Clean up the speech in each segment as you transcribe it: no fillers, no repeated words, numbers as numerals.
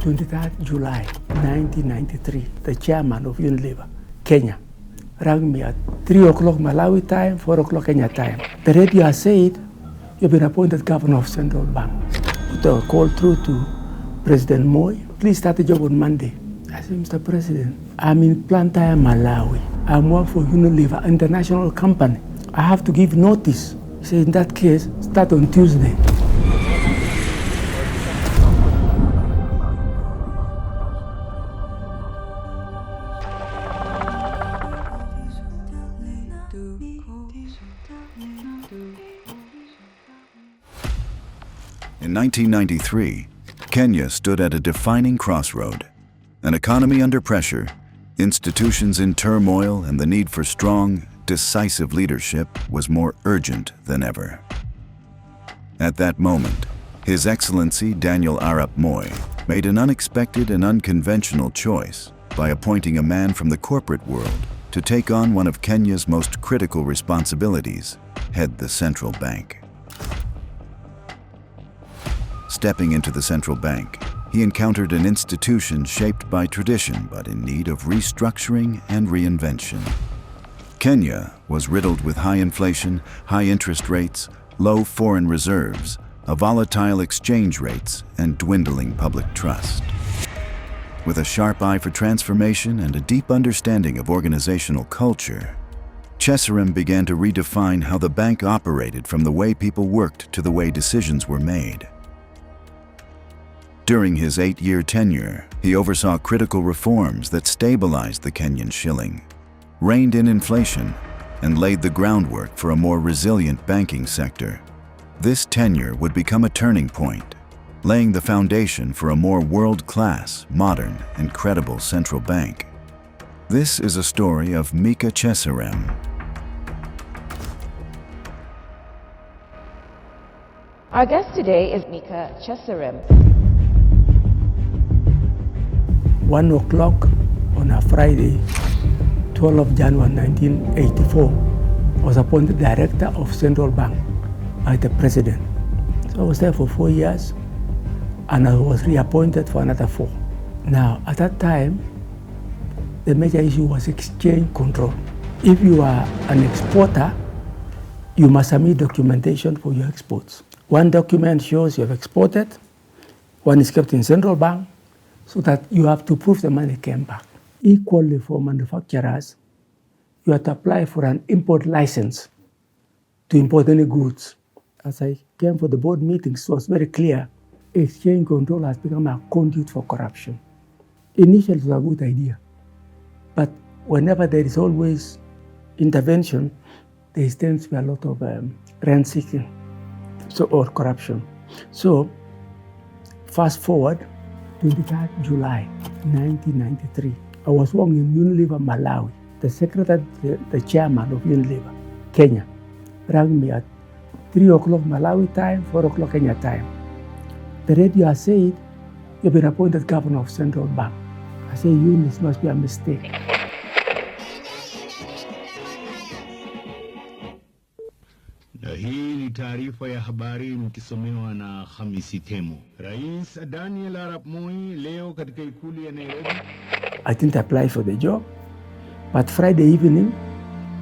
23rd July 1993, the chairman of Unilever, Kenya, rang me at 3 o'clock Malawi time, 4 o'clock Kenya time. The radio has said, you've been appointed governor of Central Bank. So I called through to President Moi. Please start the job on Monday. I said, Mr. President, I'm in Blantyre, Malawi. I'm working for Unilever, international company. I have to give notice. He said, in that case, start on Tuesday. In 1993, Kenya stood at a defining crossroad. An economy under pressure, institutions in turmoil, and the need for strong, decisive leadership was more urgent than ever. At that moment, His Excellency Daniel Arap Moi made an unexpected and unconventional choice by appointing a man from the corporate world to take on one of Kenya's most critical responsibilities, head the central bank. Stepping into the central bank, he encountered an institution shaped by tradition but in need of restructuring and reinvention. Kenya was riddled with high inflation, high interest rates, low foreign reserves, a volatile exchange rates, and dwindling public trust. With a sharp eye for transformation and a deep understanding of organizational culture, Cheserem began to redefine how the bank operated from the way people worked to the way decisions were made. During his 8-year tenure, he oversaw critical reforms that stabilized the Kenyan shilling, reined in inflation, and laid the groundwork for a more resilient banking sector. This tenure would become a turning point, laying the foundation for a more world-class, modern, and credible central bank. This is a story of Micah Cheserem. Our guest today is Micah Cheserem. 1 o'clock on a Friday, 12th of January 1984, I was appointed Director of Central Bank by the President. So I was there for 4 years, and I was reappointed for another 4. Now, at that time, the major issue was exchange control. If you are an exporter, you must submit documentation for your exports. One document shows you have exported, one is kept in Central Bank, so that you have to prove the money came back. Equally for manufacturers, you have to apply for an import license to import any goods. As I came for the board meetings, it was very clear, exchange control has become a conduit for corruption. Initially, it was a good idea, but whenever there is always intervention, there tends to be a lot of rent-seeking or corruption. So, fast forward, 23rd July 1993, I was working in Unilever, Malawi. The secretary, the chairman of Unilever, Kenya, rang me at 3 o'clock Malawi time, 4 o'clock Kenya time. The radio has said, you've been appointed governor of Central Bank. I said, this must be a mistake. Na hii ni taarifa ya habari mkisomewa na Hamisi Temo. Rais Daniel Arap Moi leo katika ikulu ya Nairobi. I didn't apply for the job, but Friday evening,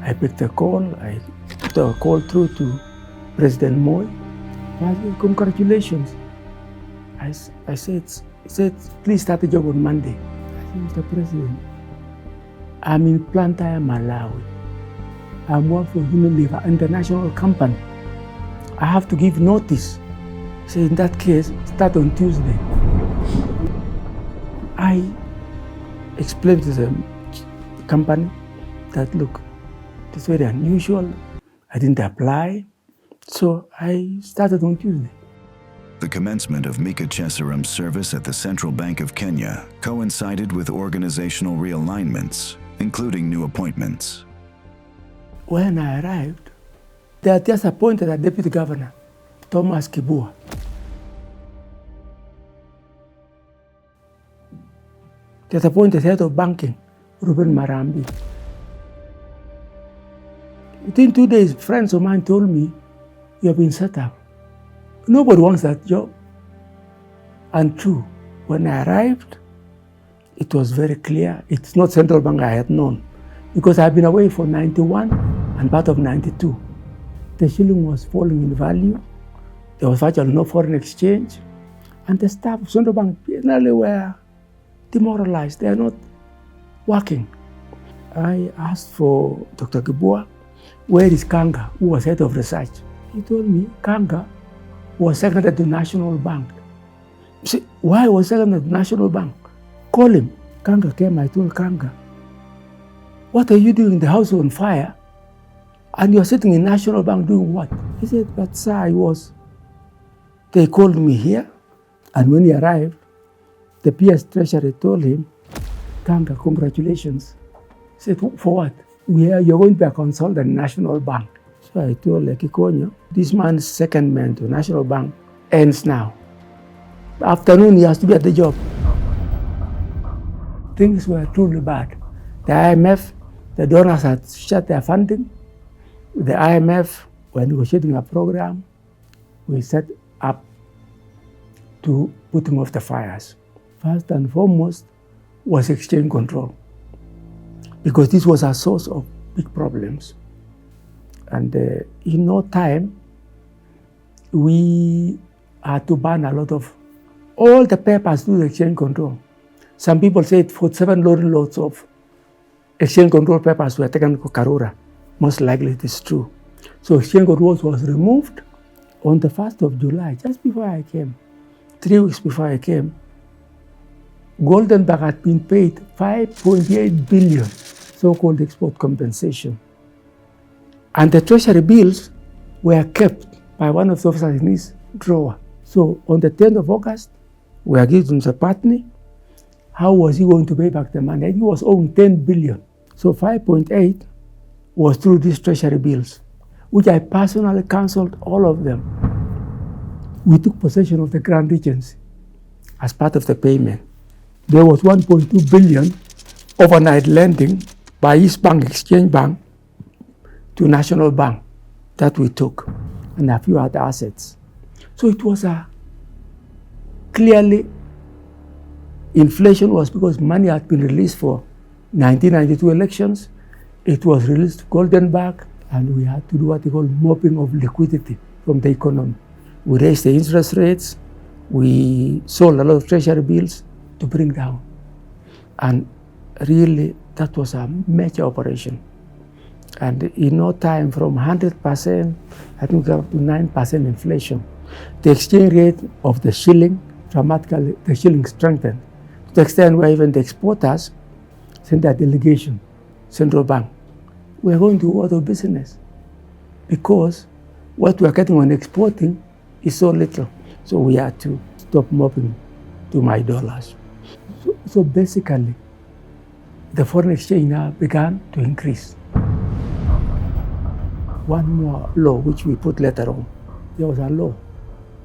I picked a call. I put a call through to President Moi. I said, congratulations. I said, please start the job on Monday. I said, Mr. President, I'm in Blantyre, Malawi. I'm working for Unilever, international company. I have to give notice. So in that case, start on Tuesday. I explained to the company that, look, it's very unusual. I didn't apply. So I started on Tuesday. The commencement of Micah Cheserem's service at the Central Bank of Kenya coincided with organizational realignments, including new appointments. When I arrived, they had just appointed a deputy governor, Thomas Kibua. They had appointed head of banking, Ruben Marambi. Within 2 days, friends of mine told me, you have been set up. Nobody wants that job. And true, When I arrived, it was very clear. It's not central bank I had known, because I've been away for 91 and part of 92. The shilling was falling in value. There was virtually no foreign exchange. And the staff of central bank generally were demoralized. They are not working. I asked for Dr. Kibua, where is Kanga, who was head of research? He told me Kanga was seconded to National Bank. See, why was seconded to National Bank? Call him. Kanga came, I told Kanga, what are you doing? The house on fire, and you're sitting in National Bank doing what? He said, but sir, they called me here, and when he arrived, the PS Treasury told him, Kanga, congratulations. He said, for what? You're going to be a consultant in National Bank. So I told Kikonyo, this man's secondment to National Bank ends now. Afternoon, he has to be at the job. Things were truly bad. The IMF, the donors had shut their funding. The IMF were negotiating a program. We set up to putting off the fires. First and foremost was exchange control, because this was a source of big problems. And in no time, we had to ban a lot of all the papers to the exchange control. Some people said 47 loads of exchange control papers were taken to Karura. Most likely it is true. So exchange control was removed on the 1st of July, just before I came. 3 weeks before I came, Goldenberg had been paid 5.8 billion, so-called export compensation. And the treasury bills were kept by one of the officers in his drawer. So on the 10th of August, we agreed to Mr. Patney. How was he going to pay back the money? He was owing 10 billion. So 5.8 was through these treasury bills, which I personally cancelled all of them. We took possession of the Grand Regency as part of the payment. There was 1.2 billion overnight lending by East Bank Exchange Bank to National Bank that we took, and a few other assets. So it was clearly, inflation was because money had been released for 1992 elections. It was released to Goldenberg, and we had to do what they call mopping of liquidity from the economy. We raised the interest rates. We sold a lot of treasury bills to bring down. And really, that was a major operation. And in no time, from 100%, I think up to 9% inflation. The exchange rate of the shilling, dramatically, the shilling strengthened to the extent where even the exporters sent their delegation, central bank. We are going to go out of business because what we are getting on exporting is so little. So we had to stop mopping to my dollars. So basically, the foreign exchange now began to increase. One more law, which we put later on. There was a law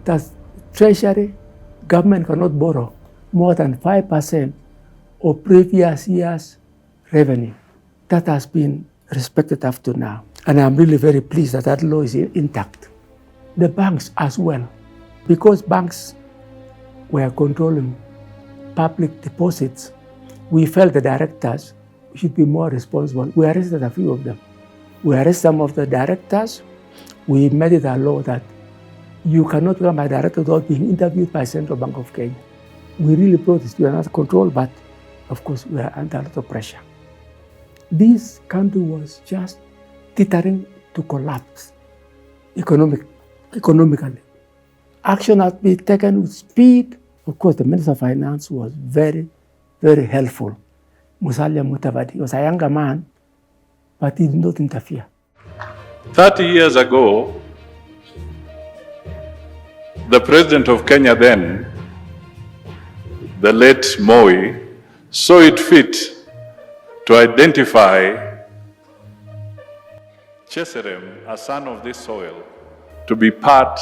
that Treasury, government cannot borrow more than 5% of previous year's revenue. That has been respected up to now. And I'm really very pleased that that law is intact. The banks as well, because banks were controlling public deposits, we felt the directors should be more responsible. We arrested a few of them. We arrested some of the directors. We made it a law that you cannot become a director without being interviewed by Central Bank of Kenya. We really protested. We are not controlled, but of course we are under a lot of pressure. This country was just teetering to collapse economically. Action had been taken with speed. Of course, the Minister of Finance was very, very helpful. Musalia Mudavadi was a younger man, but he did not interfere. 30 years ago, the President of Kenya then, the late Moi, saw it fit to identify Cheserem, a son of this soil, to be part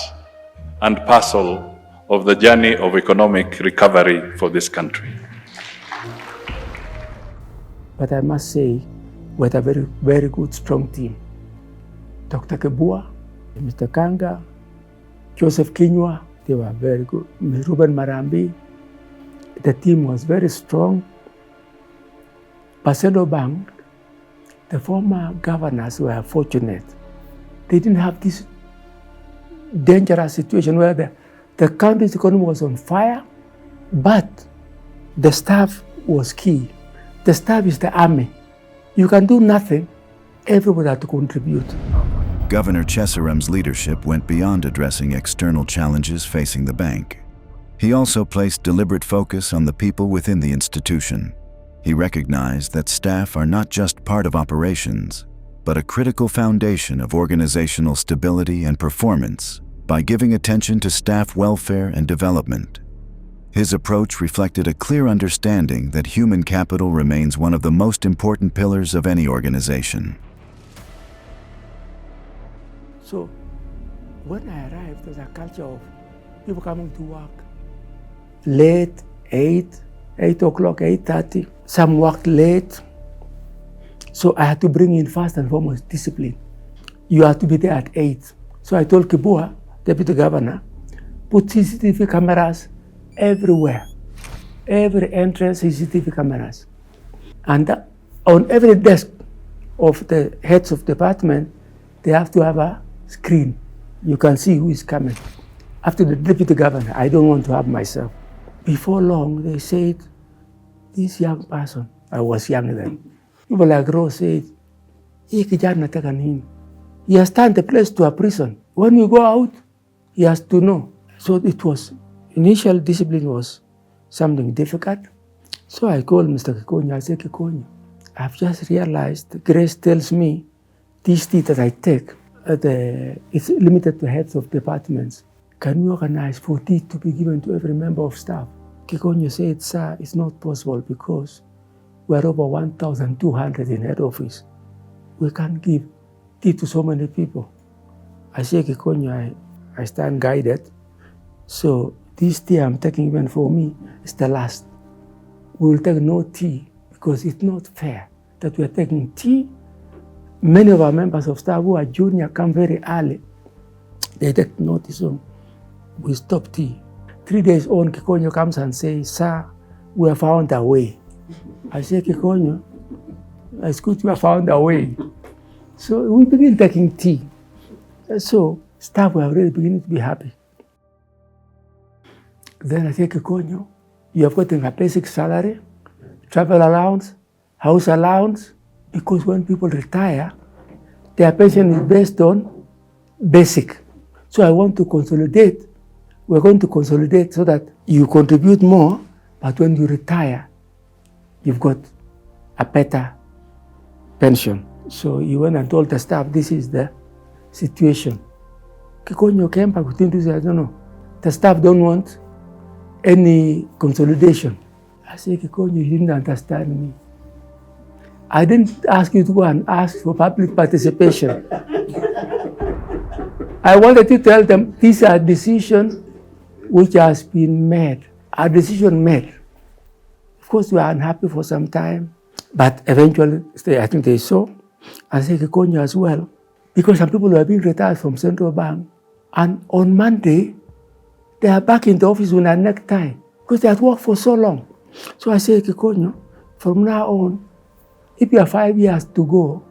and parcel of the journey of economic recovery for this country. But I must say, we had a very, very good, strong team. Dr. Kibua, Mr. Kanga, Joseph Kinyua, they were very good. Ruben Marambi, the team was very strong. But Central Bank, the former governors were fortunate. They didn't have this dangerous situation where the country's economy was on fire, but the staff was key. The staff is the army. You can do nothing, everybody had to contribute. Governor Cheserem's leadership went beyond addressing external challenges facing the bank. He also placed deliberate focus on the people within the institution. He recognized that staff are not just part of operations, but a critical foundation of organizational stability and performance by giving attention to staff welfare and development. His approach reflected a clear understanding that human capital remains one of the most important pillars of any organization. So when I arrived, there was a culture of people coming to work late, 8 o'clock, 8:30. Some worked late. So I had to bring in first and foremost discipline. You have to be there at 8. So I told Kibua, Deputy Governor, put CCTV cameras everywhere. Every entrance, CCTV cameras. And on every desk of the heads of department, they have to have a screen. You can see who is coming. After the Deputy Governor, I don't want to have myself. Before long, they said, this young person, I was young then, people like Rose said, he has turned the place to a prison. When we go out, he has to know. So it was, initial discipline was something difficult. So I called Mr. Kikonya, I said, Kikonya, I've just realized, Grace tells me, this tea that I take, it's limited to heads of departments. Can we organize for tea to be given to every member of staff? Kikonya said, sir, it's not possible because we're over 1,200 in head office. We can't give tea to so many people. I said, Kikonya, I stand guided. So this tea I'm taking even for me is the last. We will take no tea because it's not fair that we are taking tea. Many of our members of staff who are junior come very early. They take notice, so we stop tea. 3 days on, Kikonya comes and says, sir, we have found a way. I say, Kikonya, it's good we have found a way. So we begin taking tea. So staff were already beginning to be happy. Then I say, Kikonya, you have gotten a basic salary, travel allowance, house allowance, because when people retire, their pension is based on basic. So I want to consolidate. We're going to consolidate so that you contribute more, but when you retire, you've got a better pension. So he went and told the staff, this is the situation. Kikonya came back within 2 days, I don't know. The staff don't want any consolidation. I said, Kikonya, you didn't understand me. I didn't ask you to go and ask for public participation. I wanted to tell them these are decisions which has been made, a decision made. Of course, we are unhappy for some time, but eventually, I think they saw, and say Kikonya as well, because some people were being retired from Central Bank, and on Monday, they are back in the office with a necktie, because they had worked for so long. So I say, Kikonya, from now on, if you have 5 years to go,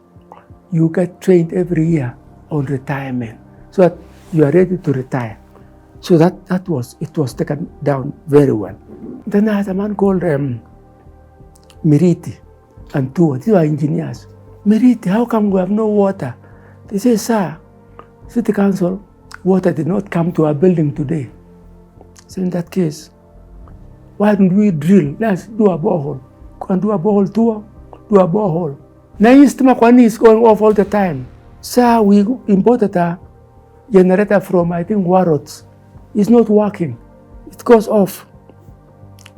you get trained every year on retirement, so that you are ready to retire. So it was taken down very well. Then I had a man called Miriti and Tua. These were engineers. Miriti, how come we have no water? They say, sir, City Council, water did not come to our building today. So in that case, why don't we drill? Let's do a borehole. Go and do a borehole, Tua, do a borehole. Now, Kwani is going off all the time. Sir, we imported a generator from, I think, Warrods. It's not working. It goes off.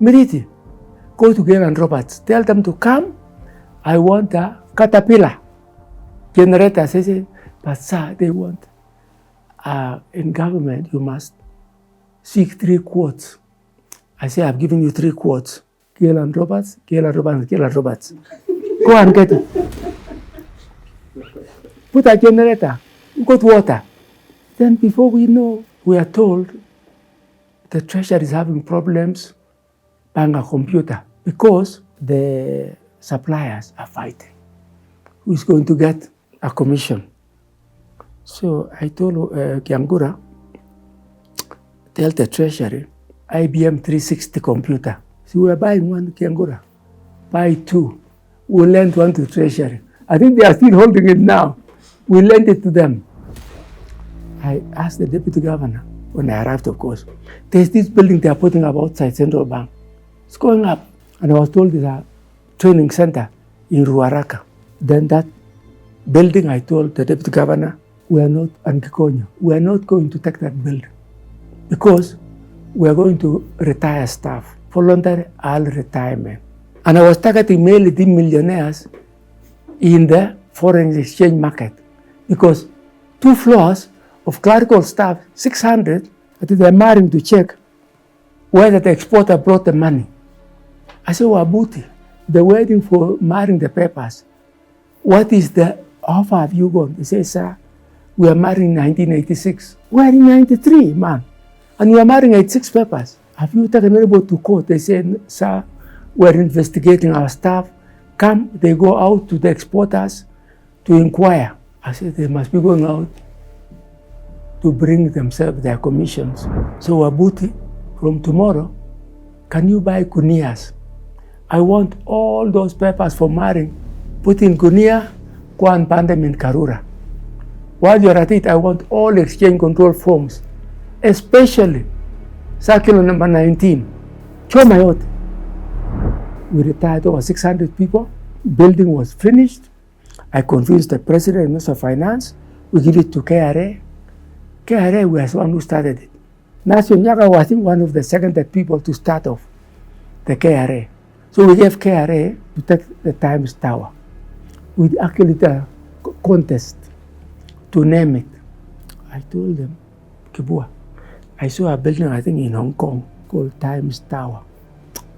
Miriti, go to Gale and Roberts. Tell them to come. I want a Caterpillar generator. They say, but sir, they want. In government, you must seek 3 quotes. I say, I've given you 3 quotes. Gale and Roberts, Gale and Roberts, Gale and Roberts. Go and get it. Put a generator. Got water. Then before we know, we are told the treasury is having problems buying a computer because the suppliers are fighting. Who's going to get a commission? So I told Kiangura, tell the treasury, IBM 360 computer. So we are buying one, Kiangura. Buy two. We'll lend one to treasury. I think they are still holding it now. We lend it to them. I asked the deputy governor, when I arrived, of course, there's this building they are putting up outside Central Bank. It's going up. And I was told there's a training center in Ruaraka. Then that building, I told the deputy governor, we are not going to take that building because we are going to retire staff, voluntary early retirement. And I was targeting mainly the millionaires in the foreign exchange market because 2 floors of clerical staff, 600, I think they're marrying to check whether the exporter brought the money. I said, Wabuti, they're waiting for marrying the papers. What is the offer have you gone? They say, sir, we are marrying in 1986. We are in 93, man. And we are marrying 86 papers. Have you taken anybody to court? They say, sir, we're investigating our staff. Come, they go out to the exporters to inquire. I said, they must be going out to bring themselves their commissions. So Wabuti, from tomorrow, can you buy Kunias? I want all those papers for marrying, put in Kunia, go and burn them in Karura. While you're at it, I want all exchange control forms, especially circular number 19. Chomayot. We retired over 600 people. Building was finished. I convinced the president and Minister of Finance. We give it to KRA. KRA was one who started it. National Nyaga was one of the seconded people to start off the KRA. So we gave KRA to take the Times Tower. We actually did a contest to name it. I told them, Kibua, I saw a building, I think in Hong Kong, called Times Tower.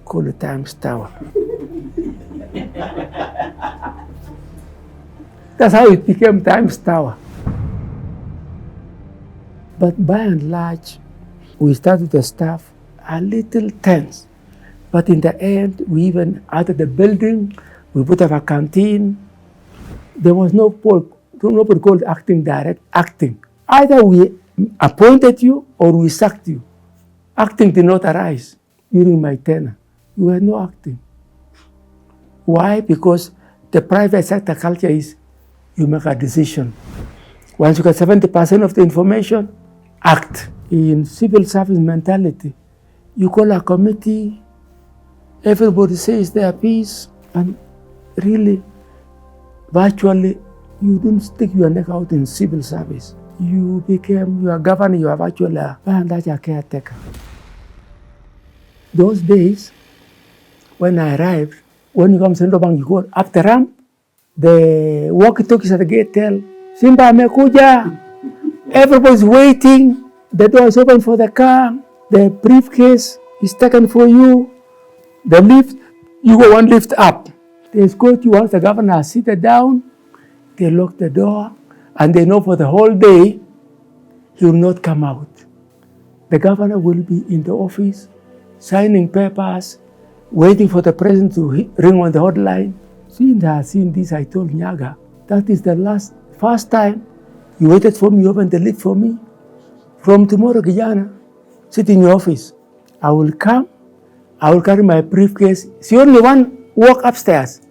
Call it Times Tower. That's how it became Times Tower. But by and large, we started the staff a little tense. But in the end, we even added the building, we put up a canteen. There was nobody called acting direct, acting. Either we appointed you or we sacked you. Acting did not arise during my tenure. You had no acting. Why? Because the private sector culture is you make a decision. Once you get 70% of the information, act. In civil service mentality, you call a committee, everybody says their piece, and really, virtually, you didn't stick your neck out in civil service. You are governor, you are virtually a caretaker. Those days, when I arrived, when you come to Central Bank, you go up the ramp, the walkie-talkies at the gate tell, Simba amekuja. Everybody's waiting. The door is open for the car. The briefcase is taken for you. The lift, you go one lift up. They escort you once the governor has seated down. They lock the door, and they know for the whole day he will not come out. The governor will be in the office, signing papers, waiting for the president to ring on the hotline. Since I have seen this, I told Nyaga, that is the first time you waited for me, you opened the lift for me. From tomorrow, Guyana, sit in your office. I will come, I will carry my briefcase. See, only one walk upstairs.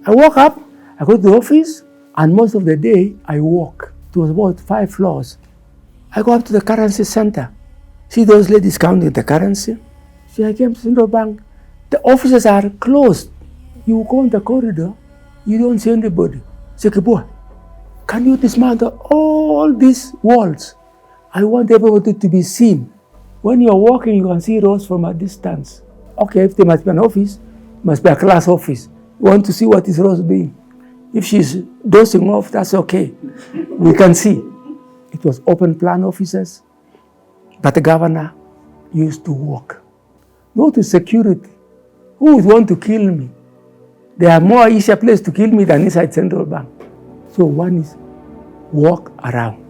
I walk up, I go to the office, and most of the day, I walk. It was about 5 floors. I go up to the currency center. See those ladies counting the currency? See, I came to Central Bank. The offices are closed. You go in the corridor, you don't see anybody. Say, Kibua, can you dismantle all these walls? I want everybody to be seen. When you're walking, you can see rows from a distance. Okay, if there must be an office, must be a class office. You want to see what is Rose doing. If she's dozing off, that's okay. We can see. It was open plan offices, but the governor used to walk. Go to security. Who would want to kill me? There are more easier places to kill me than inside Central Bank. So one is walk around.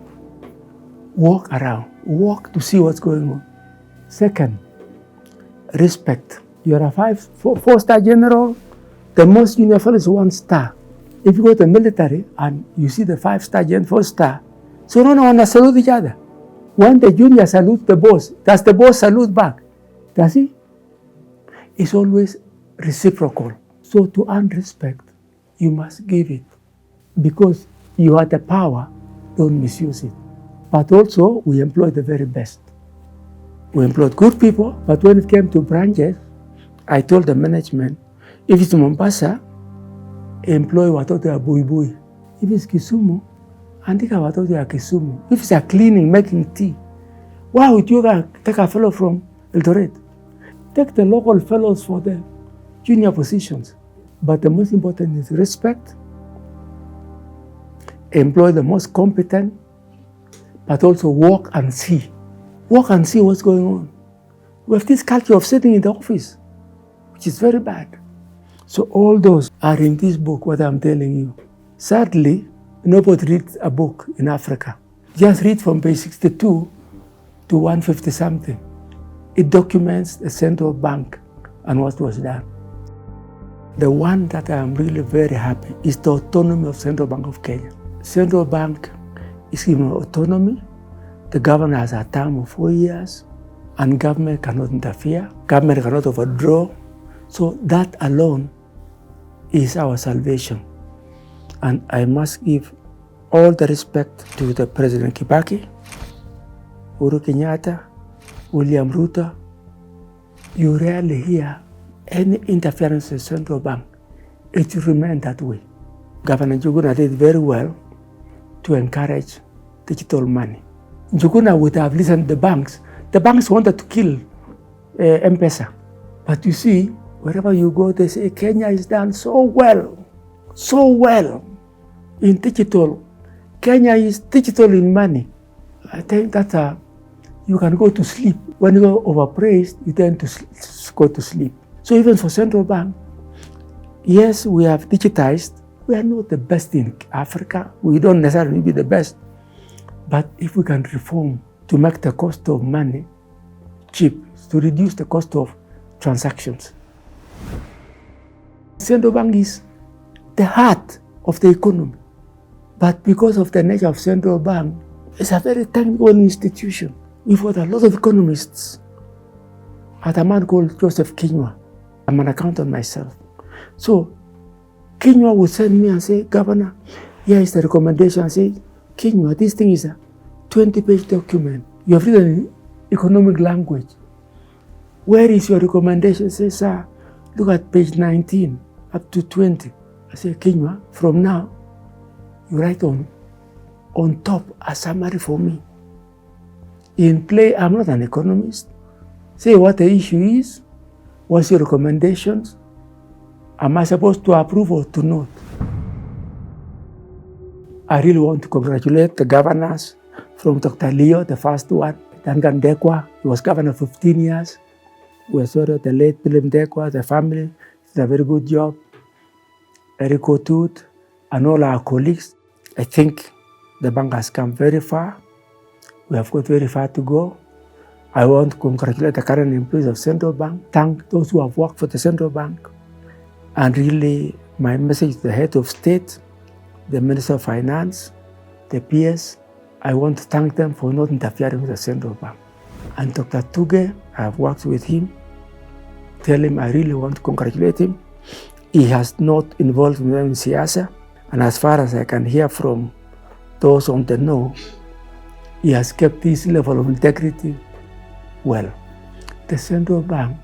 Walk around. Walk to see what's going on. Second, respect. You're a four-star general, the most junior fellow is 1 star. If you go to the military and you see the 5-star general, 4-star, so no one salute each other. When the junior salutes the boss, does the boss salute back? Does he? It's always reciprocal. So to earn respect, you must give it. Because you have the power, don't misuse it. But also, we employ the very best. We employed good people, but when it came to branches, I told the management, if it's Mombasa, employ watoto ya buibui. If it's Kisumu, andika watoto ya Kisumu. If it's a cleaning, making tea, why would you take a fellow from Eldoret? Take the local fellows for the junior positions. But the most important is respect. Employ the most competent, but also walk and see. Walk and see what's going on. We have this culture of sitting in the office, which is very bad. So all those are in this book, what I'm telling you. Sadly, nobody reads a book in Africa. Just read from page 62 to 150 something. It documents the central bank and what was done. The one that I am really very happy is the autonomy of Central Bank of Kenya. Central Bank is given autonomy. The governor has a term of 4 years, and government cannot interfere. Government cannot overdraw. So that alone is our salvation. And I must give all the respect to the President Kibaki, Uhuru Kenyatta, William Ruto. You rarely hear any interference in the central bank. It will remain that way. Governor Njuguna did very well to encourage digital money. Njuguna would have listened to the banks. The banks wanted to kill M-Pesa. But you see, wherever you go, they say Kenya is done so well in digital. Kenya is digital in money. I think that you can go to sleep. When you go overpraised, you tend to go to sleep. So even for central bank, yes, we have digitized. We are not the best in Africa. We don't necessarily be the best. But if we can reform to make the cost of money cheap, to reduce the cost of transactions. Central bank is the heart of the economy. But because of the nature of central bank, it's a very technical institution. We've got a lot of economists. I had a man called Joseph Kinyua. I'm an accountant myself. So Kinyua would send me and say, Governor, here is the recommendation. I say, Kinyua, this thing is a 20-page document. You have written in economic language. Where is your recommendation? I say, sir, look at page 19 up to 20. I say, Kinyua, from now, you write on top a summary for me. In play, I'm not an economist. Say what the issue is. What's your recommendations? Am I supposed to approve or to not? I really want to congratulate the governors from Dr. Leo, the first one, Dangan Dekwa. He was governor 15 years. We're sorry, the late William Dekwa, the family did a very good job. Eric Otut and all our colleagues. I think the bank has come very far. We have got very far to go. I want to congratulate the current employees of Central Bank, thank those who have worked for the Central Bank. And really, my message to the head of state, the Minister of Finance, the PS, I want to thank them for not interfering with the Central Bank. And Dr. Tuge, I have worked with him, tell him I really want to congratulate him. He has not involved me in Siasa, and as far as I can hear from those on the know, he has kept this level of integrity well. The Central Bank,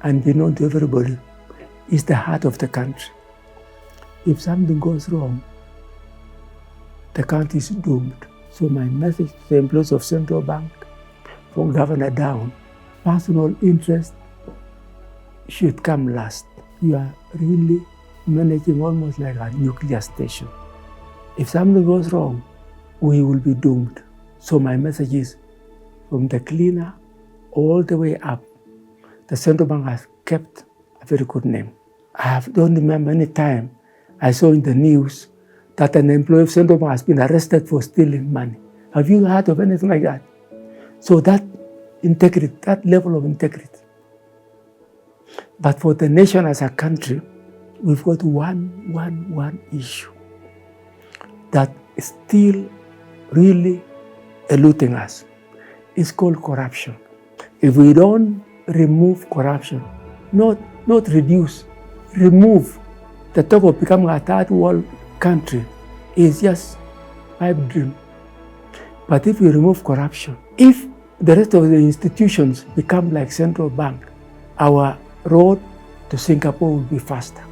and known to everybody, is the heart of the country. If something goes wrong, the country is doomed. So my message to the employees of Central Bank, from governor down, personal interest should come last. You are really managing almost like a nuclear station. If something goes wrong, we will be doomed. So my message is, from the cleaner all the way up, the Central Bank has kept a very good name. Don't remember any time I saw in the news that an employee of Central Bank has been arrested for stealing money. Have you heard of anything like that? So that integrity, that level of integrity, But for the nation as a country, we've got one issue that is still really eluding us. It's called corruption. If we don't remove corruption, not reduce, remove, the talk of becoming a third world country is just pipe dream. But if we remove corruption, if the rest of the institutions become like central bank, our road to Singapore will be faster.